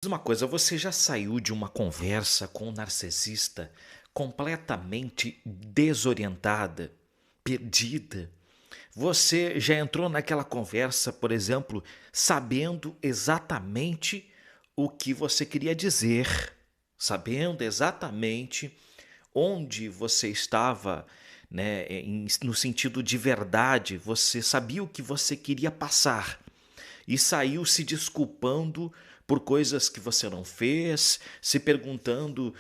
Diz uma coisa, você já saiu de uma conversa com um narcisista completamente desorientada, perdida? Você já entrou naquela conversa, por exemplo, sabendo exatamente o que você queria dizer, sabendo exatamente onde você estava, né, no sentido de verdade, você sabia o que você queria passar e saiu se desculpando por coisas que você não fez, se perguntando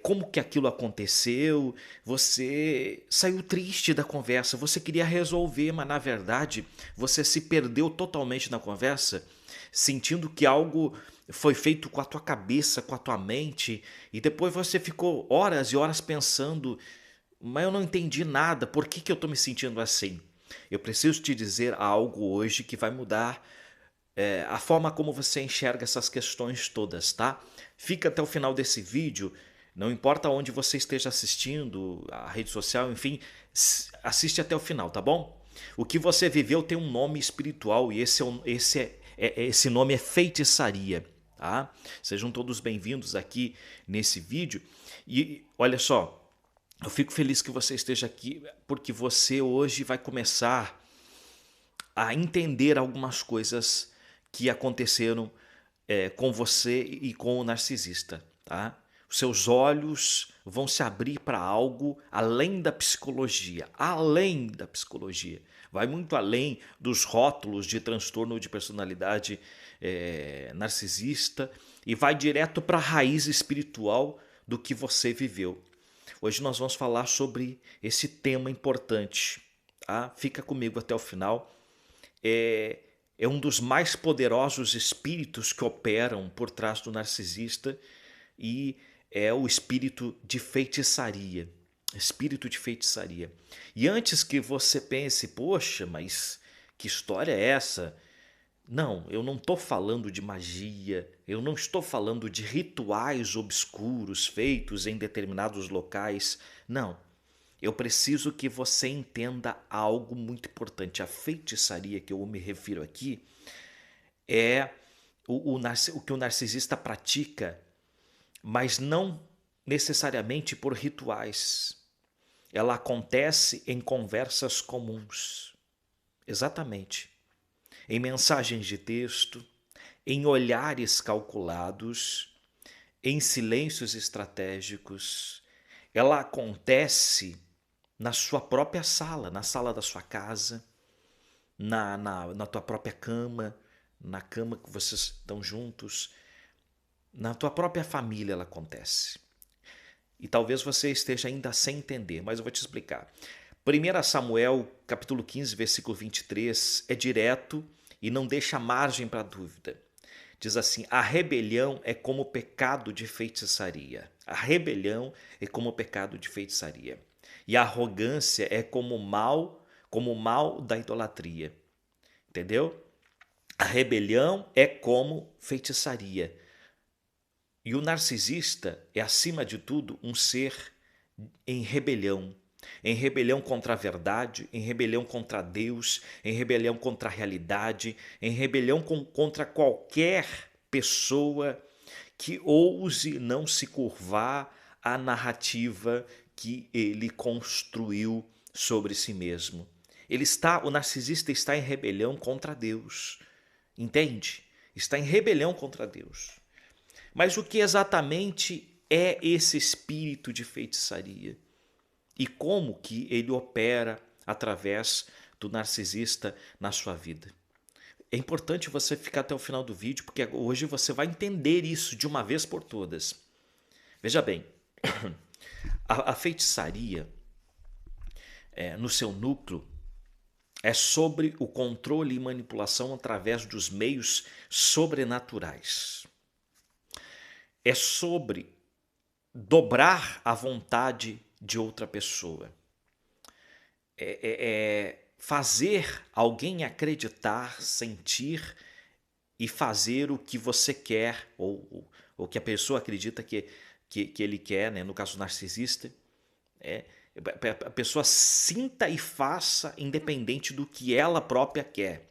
como que aquilo aconteceu, você saiu triste da conversa, você queria resolver, mas na verdade você se perdeu totalmente na conversa, sentindo que algo foi feito com a tua cabeça, com a tua mente, e depois você ficou horas e horas pensando, mas eu não entendi nada, por que eu estou me sentindo assim? Eu preciso te dizer algo hoje que vai mudar a forma como você enxerga essas questões todas, tá? Fica até o final desse vídeo, não importa onde você esteja assistindo, a rede social, enfim, assiste até o final, tá bom? O que você viveu tem um nome espiritual e esse nome é feitiçaria, tá? Sejam todos bem-vindos aqui nesse vídeo e olha só, eu fico feliz que você esteja aqui porque você hoje vai começar a entender algumas coisas que aconteceram com você e com o narcisista. Tá? Os seus olhos vão se abrir para algo além da psicologia. Além da psicologia. Vai muito além dos rótulos de transtorno de personalidade narcisista e vai direto para a raiz espiritual do que você viveu. Hoje nós vamos falar sobre esse tema importante. Tá? Fica comigo até o final é um dos mais poderosos espíritos que operam por trás do narcisista e é o espírito de feitiçaria. Espírito de feitiçaria. E antes que você pense, poxa, mas que história é essa? Não, eu não estou falando de magia, eu não estou falando de rituais obscuros feitos em determinados locais. Não, eu preciso que você entenda algo muito importante. A feitiçaria que eu me refiro aqui é o que o narcisista pratica, mas não necessariamente por rituais. Ela acontece em conversas comuns. Exatamente. Em mensagens de texto, em olhares calculados, em silêncios estratégicos. Ela acontece na sua própria sala, na sala da sua casa, na tua própria cama, na cama que vocês estão juntos, na tua própria família ela acontece. E talvez você esteja ainda sem entender, mas eu vou te explicar. 1 Samuel, capítulo 15, versículo 23, é direto e não deixa margem para dúvida. Diz assim: a rebelião é como o pecado de feitiçaria. A rebelião é como o pecado de feitiçaria. E a arrogância é como o mal da idolatria. Entendeu? A rebelião é como feitiçaria. E o narcisista é, acima de tudo, um ser em rebelião contra a verdade, em rebelião contra Deus, em rebelião contra a realidade, em rebelião contra qualquer pessoa que ouse não se curvar à narrativa que ele construiu sobre si mesmo. O narcisista está em rebelião contra Deus. Entende? Está em rebelião contra Deus. Mas o que exatamente é esse espírito de feitiçaria? E como que ele opera através do narcisista na sua vida? É importante você ficar até o final do vídeo, porque hoje você vai entender isso de uma vez por todas. Veja bem, a feitiçaria, no seu núcleo, é sobre o controle e manipulação através dos meios sobrenaturais. É sobre dobrar a vontade de outra pessoa. É fazer alguém acreditar, sentir e fazer o que você quer, ou que a pessoa acredita que ele quer, né? No caso narcisista. É, a pessoa sinta e faça independente do que ela própria quer.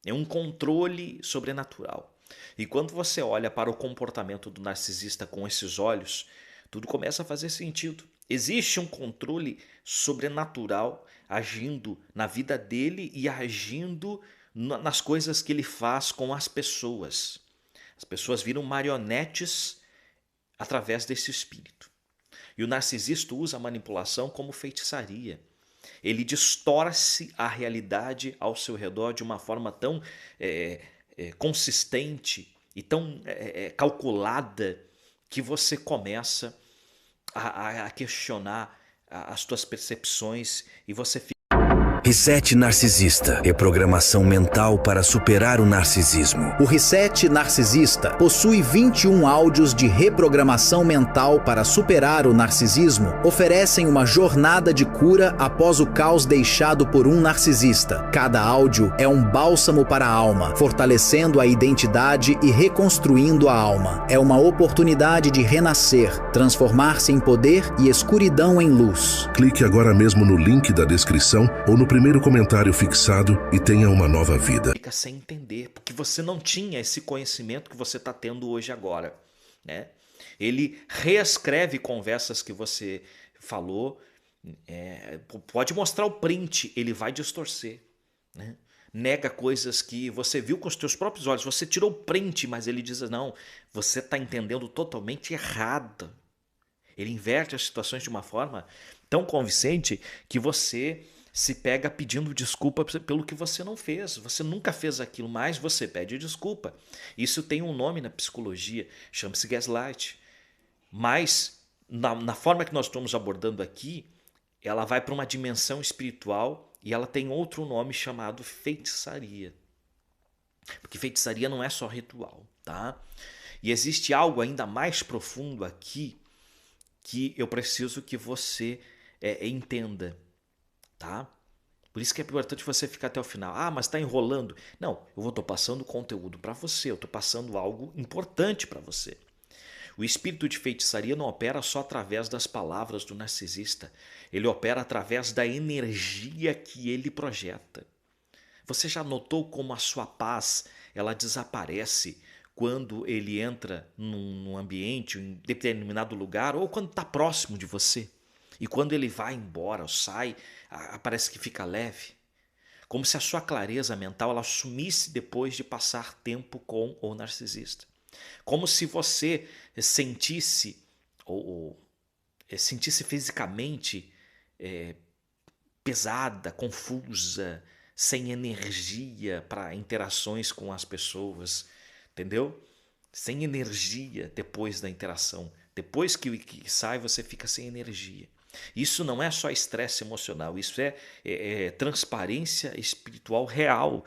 É um controle sobrenatural. E quando você olha para o comportamento do narcisista com esses olhos, tudo começa a fazer sentido. Existe um controle sobrenatural agindo na vida dele e agindo nas coisas que ele faz com as pessoas. As pessoas viram marionetes através desse espírito. E o narcisista usa a manipulação como feitiçaria. Ele distorce a realidade ao seu redor de uma forma tão consistente e tão calculada que você começa a questionar as suas percepções e você fica. Reset Narcisista. Reprogramação mental para superar o narcisismo. O Reset Narcisista possui 21 áudios de reprogramação mental para superar o narcisismo. Oferecem uma jornada de cura após o caos deixado por um narcisista. Cada áudio é um bálsamo para a alma, fortalecendo a identidade e reconstruindo a alma. É uma oportunidade de renascer, transformar-se em poder e escuridão em luz. Clique agora mesmo no link da descrição ou no primeiro comentário fixado e tenha uma nova vida. Fica sem entender, porque você não tinha esse conhecimento que você está tendo hoje agora, né? Ele reescreve conversas que você falou, pode mostrar o print, ele vai distorcer, né? Nega coisas que você viu com os teus próprios olhos, você tirou o print, mas ele diz, não, você está entendendo totalmente errado. Ele inverte as situações de uma forma tão convincente que você se pega pedindo desculpa pelo que você não fez. Você nunca fez aquilo, mas você pede desculpa. Isso tem um nome na psicologia, chama-se gaslight. Mas, na forma que nós estamos abordando aqui, ela vai para uma dimensão espiritual e ela tem outro nome chamado feitiçaria. Porque feitiçaria não é só ritual, tá? E existe algo ainda mais profundo aqui que eu preciso que você entenda. Tá? Por isso que é importante você ficar até o final. Ah, mas está enrolando. Não, eu estou passando conteúdo para você, eu estou passando algo importante para você. O espírito de feitiçaria não opera só através das palavras do narcisista. Ele opera através da energia que ele projeta. Você já notou como a sua paz ela desaparece quando ele entra num ambiente, em determinado lugar, ou quando está próximo de você? E quando ele vai embora ou sai, parece que fica leve. Como se a sua clareza mental ela sumisse depois de passar tempo com o narcisista. Como se você sentisse sentisse fisicamente pesada, confusa, sem energia para interações com as pessoas. Entendeu? Sem energia depois da interação. Depois que sai, você fica sem energia. Isso não é só estresse emocional, isso é transparência espiritual real.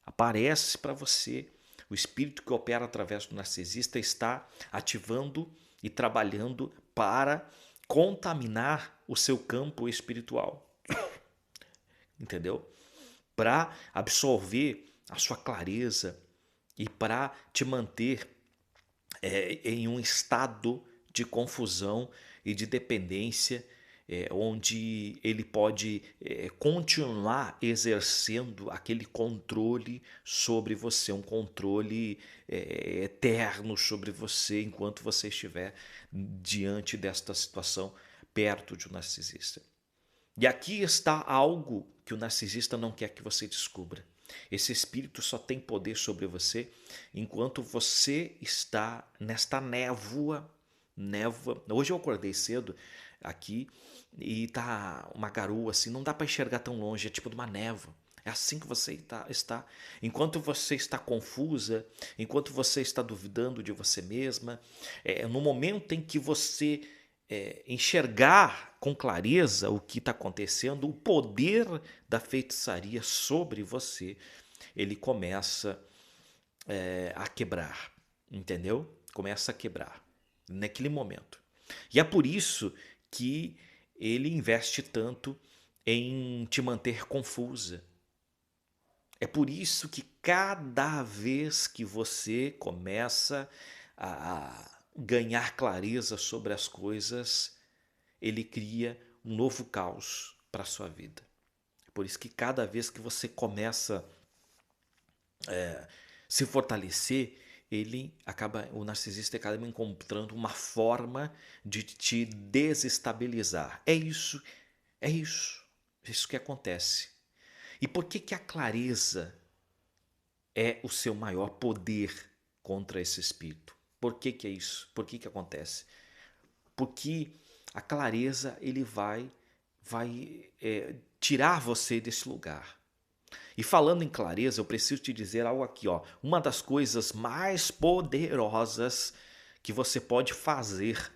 Aparece para você. O espírito que opera através do narcisista está ativando e trabalhando para contaminar o seu campo espiritual. Entendeu? Para absorver a sua clareza e para te manter em um estado de confusão e de dependência, onde ele pode continuar exercendo aquele controle sobre você, um controle eterno sobre você enquanto você estiver diante desta situação, perto de um narcisista. E aqui está algo que o narcisista não quer que você descubra. Esse espírito só tem poder sobre você enquanto você está nesta névoa. Hoje eu acordei cedo aqui e tá uma garoa assim, não dá para enxergar tão longe, é tipo de uma névoa. É assim que você está. Enquanto você está confusa, enquanto você está duvidando de você mesma, no momento em que você enxergar com clareza o que está acontecendo, o poder da feitiçaria sobre você, ele começa a quebrar, entendeu? Começa a quebrar naquele momento. E é por isso que ele investe tanto em te manter confusa. É por isso que cada vez que você começa a ganhar clareza sobre as coisas, ele cria um novo caos para a sua vida. Por isso que cada vez que você começa a se fortalecer o narcisista acaba encontrando uma forma de te desestabilizar. É isso que acontece. E por que a clareza é o seu maior poder contra esse espírito? Por que é isso? Por que acontece? Porque a clareza ele vai tirar você desse lugar. E falando em clareza, eu preciso te dizer algo aqui, ó. Uma das coisas mais poderosas que você pode fazer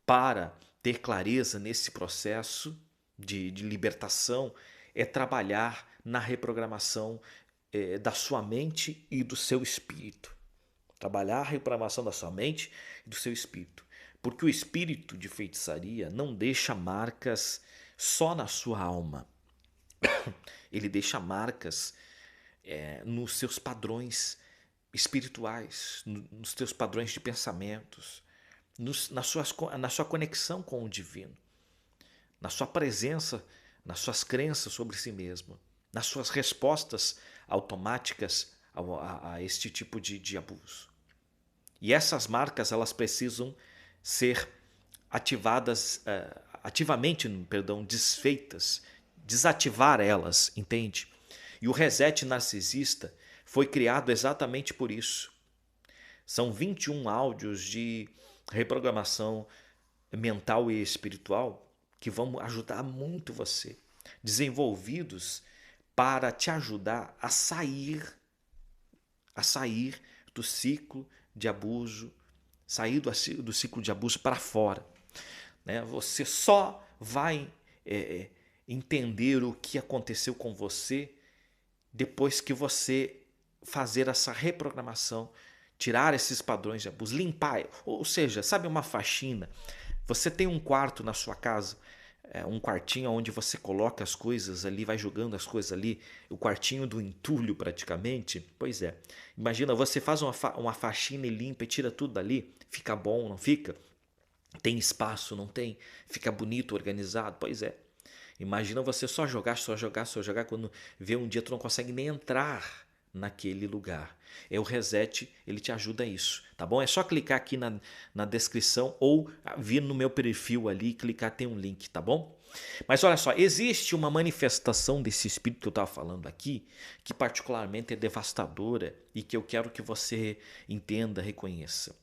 para ter clareza nesse processo de libertação é trabalhar na reprogramação da sua mente e do seu espírito. Trabalhar a reprogramação da sua mente e do seu espírito. Porque o espírito de feitiçaria não deixa marcas só na sua alma. Ele deixa marcas nos seus padrões espirituais, nos seus padrões de pensamentos, na sua conexão com o divino, na sua presença, nas suas crenças sobre si mesmo, nas suas respostas automáticas a este tipo de abuso. E essas marcas elas precisam ser ativamente desfeitas, desativar elas, entende? E o reset narcisista foi criado exatamente por isso. São 21 áudios de reprogramação mental e espiritual que vão ajudar muito você, desenvolvidos para te ajudar a sair do ciclo de abuso, sair do ciclo de abuso para fora. Né? Você só vai entender o que aconteceu com você depois que você fazer essa reprogramação, tirar esses padrões de abuso, limpar, ou seja, sabe uma faxina? Você tem um quarto na sua casa, um quartinho onde você coloca as coisas ali, vai jogando as coisas ali, o quartinho do entulho praticamente. Pois é, imagina, você faz uma faxina e limpa e tira tudo dali, fica bom, não fica? Tem espaço, não tem? Fica bonito, organizado? Pois é. Imagina você só jogar, quando vê um dia tu não consegue nem entrar naquele lugar. O reset, ele te ajuda a isso, tá bom? É só clicar aqui na descrição ou vir no meu perfil ali e clicar, tem um link, tá bom? Mas olha só, existe uma manifestação desse espírito que eu estava falando aqui, que particularmente é devastadora e que eu quero que você entenda, reconheça.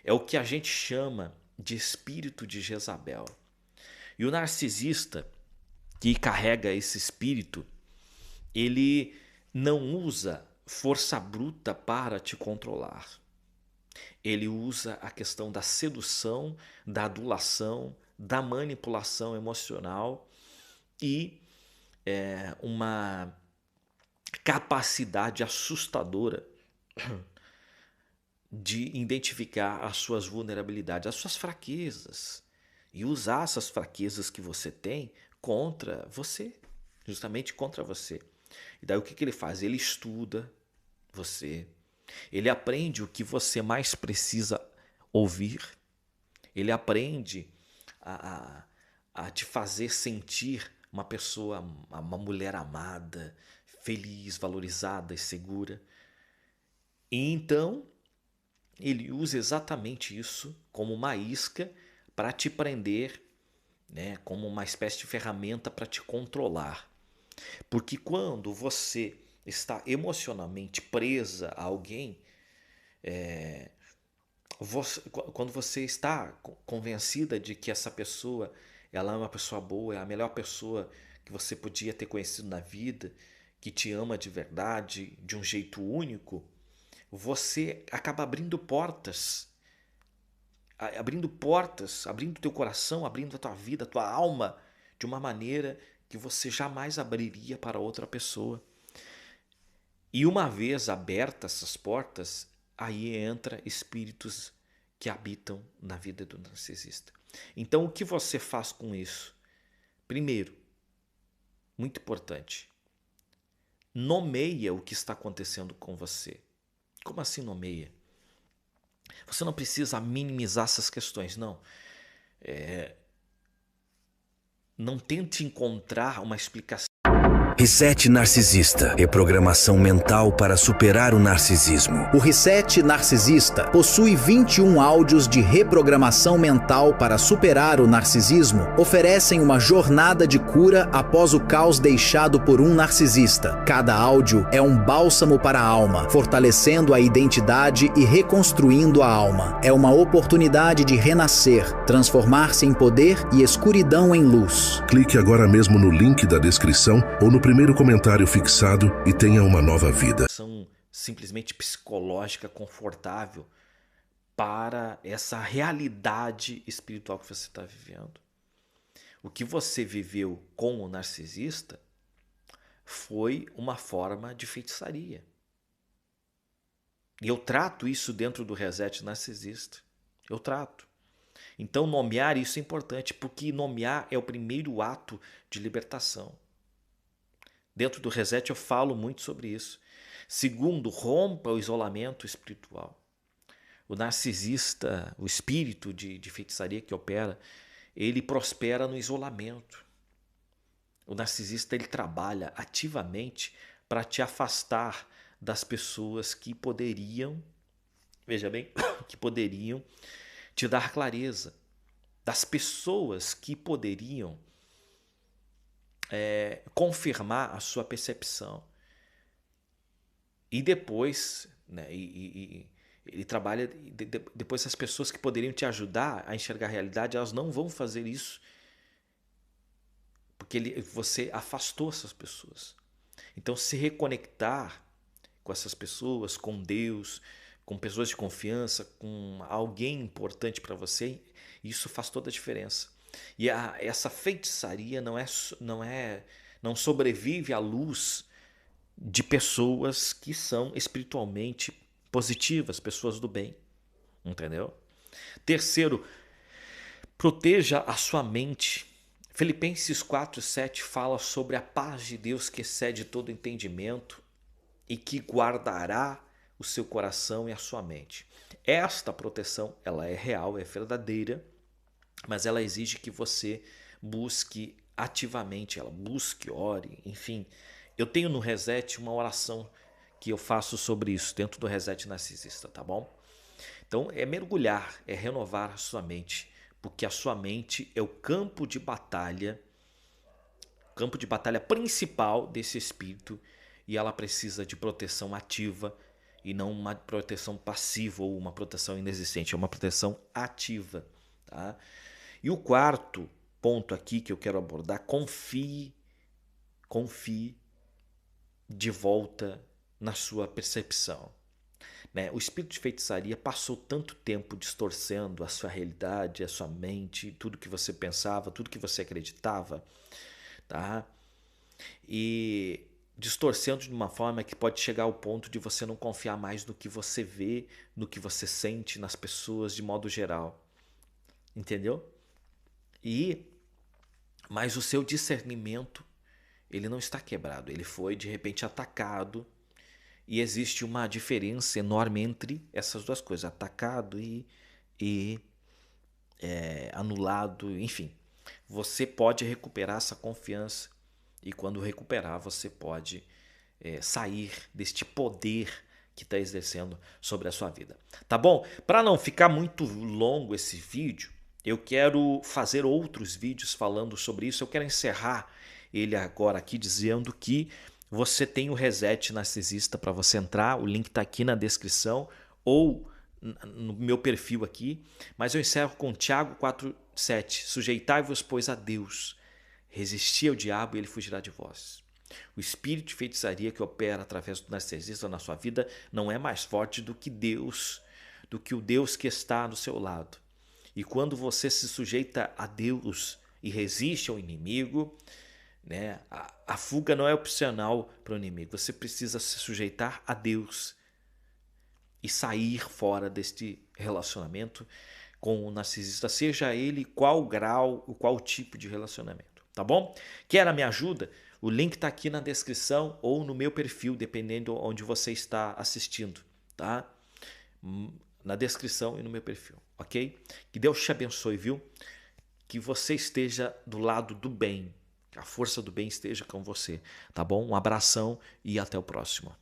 É o que a gente chama de espírito de Jezabel. E o narcisista que carrega esse espírito, ele não usa força bruta para te controlar. Ele usa a questão da sedução, da adulação, da manipulação emocional e uma capacidade assustadora de identificar as suas vulnerabilidades, as suas fraquezas e usar essas fraquezas que você tem contra você, justamente contra você. E daí o que ele faz? Ele estuda você, ele aprende o que você mais precisa ouvir, ele aprende a te fazer sentir uma pessoa, uma mulher amada, feliz, valorizada e segura. E então ele usa exatamente isso como uma isca para te prender, né, como uma espécie de ferramenta para te controlar. Porque quando você está emocionalmente presa a alguém, quando você está convencida de que essa pessoa ela é uma pessoa boa, é a melhor pessoa que você podia ter conhecido na vida, que te ama de verdade, de um jeito único, você acaba abrindo portas, abrindo teu coração, abrindo a tua vida, a tua alma, de uma maneira que você jamais abriria para outra pessoa. E uma vez abertas essas portas, aí entra espíritos que habitam na vida do narcisista. Então, o que você faz com isso? Primeiro, muito importante, nomeia o que está acontecendo com você. Como assim nomeia? Você não precisa minimizar essas questões, não. Não tente encontrar uma explicação. Reset Narcisista. Reprogramação mental para superar o narcisismo. O Reset Narcisista possui 21 áudios de reprogramação mental para superar o narcisismo. Oferecem uma jornada de cura após o caos deixado por um narcisista. Cada áudio é um bálsamo para a alma, fortalecendo a identidade e reconstruindo a alma. É uma oportunidade de renascer, transformar-se em poder e escuridão em luz. Clique agora mesmo no link da descrição ou no primeiro comentário fixado e tenha uma nova vida. São simplesmente psicológica, confortável para essa realidade espiritual que você está vivendo. O que você viveu com o narcisista foi uma forma de feitiçaria. E eu trato isso dentro do Reset Narcisista. Eu trato. Então nomear isso é importante, porque nomear é o primeiro ato de libertação. Dentro do Reset eu falo muito sobre isso. Segundo, rompa o isolamento espiritual. O narcisista, o espírito de feitiçaria que opera, ele prospera no isolamento. O narcisista, ele trabalha ativamente para te afastar das pessoas que poderiam, veja bem, que poderiam te dar clareza, das pessoas que poderiam confirmar a sua percepção. E depois, né, ele trabalha, depois as pessoas que poderiam te ajudar a enxergar a realidade, elas não vão fazer isso, porque você afastou essas pessoas. Então, se reconectar com essas pessoas, com Deus, com pessoas de confiança, com alguém importante para você, isso faz toda a diferença. E essa feitiçaria não sobrevive à luz de pessoas que são espiritualmente positivas, pessoas do bem, entendeu? Terceiro, proteja a sua mente. Filipenses 4:7 fala sobre a paz de Deus que excede todo entendimento e que guardará o seu coração e a sua mente. Esta proteção, ela é real, é verdadeira, mas ela exige que você busque ativamente, ela busque, ore, enfim. Eu tenho no Reset uma oração que eu faço sobre isso, dentro do Reset Narcisista, tá bom? Então, é mergulhar, é renovar a sua mente, porque a sua mente é o campo de batalha principal desse espírito, e ela precisa de proteção ativa e não uma proteção passiva ou uma proteção inexistente, é uma proteção ativa, tá? E o quarto ponto aqui que eu quero abordar, confie de volta na sua percepção. Né? O espírito de feitiçaria passou tanto tempo distorcendo a sua realidade, a sua mente, tudo que você pensava, tudo que você acreditava, tá? E distorcendo de uma forma que pode chegar ao ponto de você não confiar mais no que você vê, no que você sente, nas pessoas de modo geral. Entendeu? Mas o seu discernimento, ele não está quebrado, ele foi de repente atacado, e existe uma diferença enorme entre essas duas coisas, atacado e anulado, enfim. Você pode recuperar essa confiança, e quando recuperar você pode sair deste poder que está exercendo sobre a sua vida. Tá bom? Para não ficar muito longo esse vídeo, eu quero fazer outros vídeos falando sobre isso. Eu quero encerrar ele agora aqui dizendo que você tem o Reset Narcisista para você entrar. O link está aqui na descrição ou no meu perfil aqui. Mas eu encerro com Tiago 4:7. Sujeitai-vos, pois, a Deus. Resisti ao diabo e ele fugirá de vós. O espírito de feitiçaria que opera através do narcisista na sua vida não é mais forte do que Deus, do que o Deus que está do seu lado. E quando você se sujeita a Deus e resiste ao inimigo, né, a fuga não é opcional para o inimigo. Você precisa se sujeitar a Deus e sair fora deste relacionamento com o narcisista, seja ele qual grau, qual tipo de relacionamento. Tá bom? Quer a minha ajuda? O link está aqui na descrição ou no meu perfil, dependendo onde você está assistindo, tá? Na descrição e no meu perfil, ok? Que Deus te abençoe, viu? Que você esteja do lado do bem, A força do bem esteja com você, tá bom? Um abração e até o próximo.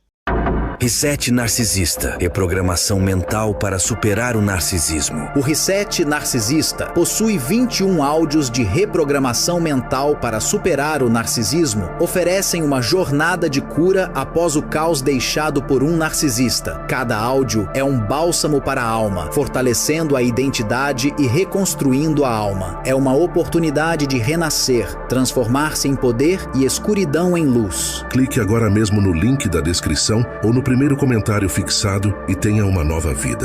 Reset Narcisista. Reprogramação mental para superar o narcisismo. O Reset Narcisista possui 21 áudios de reprogramação mental para superar o narcisismo. Oferecem uma jornada de cura após o caos deixado por um narcisista. Cada áudio é um bálsamo para a alma, fortalecendo a identidade e reconstruindo a alma. É uma oportunidade de renascer, transformar-se em poder e escuridão em luz. Clique agora mesmo no link da descrição ou no primeiro comentário fixado e tenha uma nova vida.